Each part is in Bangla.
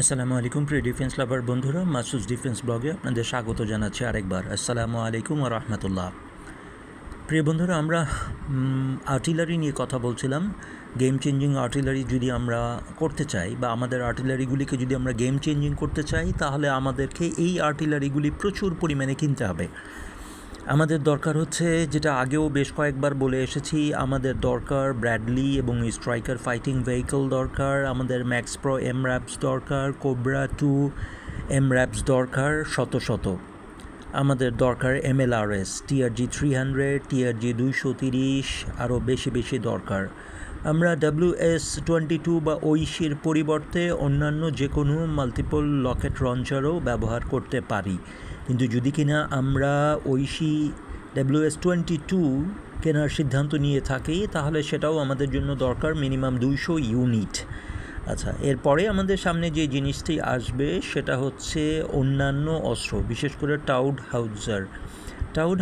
আসসালামু আলাইকুম প্রিয় ডিফেন্স লাভার বন্ধুরা, মাসুস ডিফেন্স ব্লগে আপনাদের স্বাগত জানাচ্ছি আরেকবার। আসসালামু আলাইকুম ওয়া রাহমাতুল্লাহ। প্রিয় বন্ধুরা, আমরা আর্টিলারি নিয়ে কথা বলছিলাম। গেম চেঞ্জিং আর্টিলারি যদি আমরা করতে চাই বা আমাদের আর্টিলারিগুলিকে যদি আমরা গেম চেঞ্জিং করতে চাই, তাহলে আমাদেরকে এই আর্টিলারিগুলি প্রচুর পরিমাণে কিনতে হবে। আমাদের দরকার হচ্ছে, যেটা আগেও বেশ কয়েকবার বলে এসেছি, আমাদের দরকার ব্র্যাডলি এবং স্ট্রাইকার ফাইটিং ভেহিকল দরকার, আমাদের ম্যাক্স প্রো এমর্যাপস দরকার, কোবরা 2 এমর্যাপস দরকার শত শত। আমাদের দরকার MLRS, TRG 300, TRG 230, আরও বেশি বেশি দরকার। আমরা WS-22 বা ঐশীর পরিবর্তে অন্যান্য যে কোনো মাল্টিপল লকেট লঞ্চারও ব্যবহার করতে পারি, কিন্তু যদি কিনা আমরা ঐশী WS-22 কেনার সিদ্ধান্ত নিয়ে থাকি, তাহলে সেটাও আমাদের জন্য দরকার মিনিমাম 200 ইউনিট। আচ্ছা, এরপরে আমাদের সামনে যে জিনিসটি আসবে সেটা হচ্ছে অন্যান্য অস্ত্র, বিশেষ করে টাউড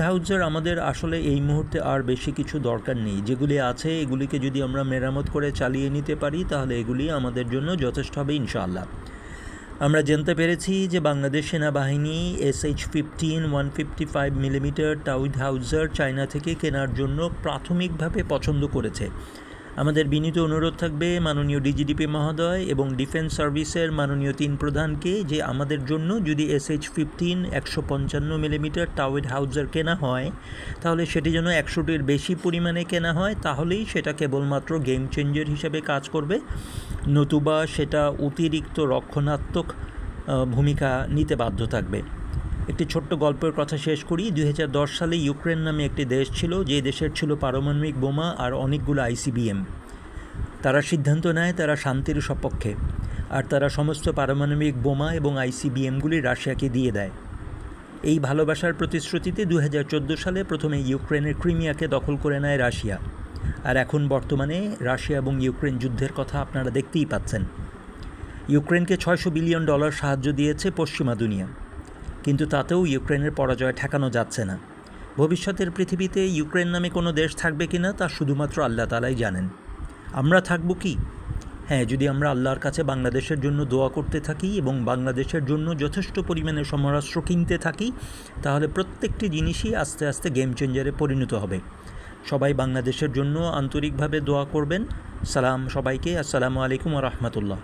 হাউজার আমাদের আসলে এই মুহূর্তে আর বেশি কিছু দরকার নেই। যেগুলি আছে এগুলিকে যদি আমরা মেরামত করে চালিয়ে নিতে পারি, তাহলে এগুলি আমাদের জন্য যথেষ্ট হবে ইনশাআল্লাহ। আমরা জানতে পেরেছি যে বাংলাদেশ সেনাবাহিনী SH-15 155 মিলিমিটার টাউড হাউজার চায়না থেকে কেনার জন্য প্রাথমিকভাবে পছন্দ করেছে। আমাদের বিনীত অনুরোধ থাকবে মাননীয় DGDP মহোদয় এবং ডিফেন্স সার্ভিসের মাননীয় 3 প্রধানকে, যে আমাদের জন্য যদি SH-15 155 মিলিমিটার টাউড হাউজার কেনা হয়, তাহলে সেটি যেন 100টির বেশি পরিমাণে কেনা হয়, তাহলেই সেটা কেবলমাত্র গেম চেঞ্জার হিসেবে কাজ করবে, নতুবা সেটা অতিরিক্ত রক্ষণাত্মক ভূমিকা নিতে বাধ্য থাকবে। একটি ছোট্ট গল্পের কথা শেষ করি। 2010 সালে ইউক্রেন নামে একটি দেশ ছিল, যে দেশের ছিল পারমাণবিক বোমা আর অনেকগুলো ICBM। তারা সিদ্ধান্ত নেয় তারা শান্তির সপক্ষে, আর তারা সমস্ত পারমাণবিক বোমা এবং ICBMগুলি রাশিয়াকে দিয়ে দেয়। এই ভালোবাসার প্রতিশ্রুতিতে 2014 সালে প্রথমে ইউক্রেনের ক্রিমিয়াকে দখল করে নেয় রাশিয়া, আর এখন বর্তমানে রাশিয়া এবং ইউক্রেন যুদ্ধের কথা আপনারা দেখতেই পাচ্ছেন। ইউক্রেনকে $600 বিলিয়ন সাহায্য দিয়েছে পশ্চিমা দুনিয়া, কিন্তু তাতেও ইউক্রেনের পরাজয় ঠেকানো যাচ্ছে না। ভবিষ্যতের পৃথিবীতে ইউক্রেন নামে কোনো দেশ থাকবে কিনা তা শুধুমাত্র আল্লাহ তাআলাই জানেন। আমরা থাকব কি? হ্যাঁ, যদি আমরা আল্লাহর কাছে বাংলাদেশের জন্য দোয়া করতে থাকি এবং বাংলাদেশের জন্য যথেষ্ট পরিমাণে সমরাস্ত্র কিনতে থাকি, তাহলে প্রত্যেকটি জিনিসই আস্তে আস্তে গেম চেঞ্জারে পরিণত হবে। সবাই বাংলাদেশের জন্য আন্তরিকভাবে দোয়া করবেন। সালাম সবাইকে। আসসালামু আলাইকুম ওয়া রাহমাতুল্লাহ।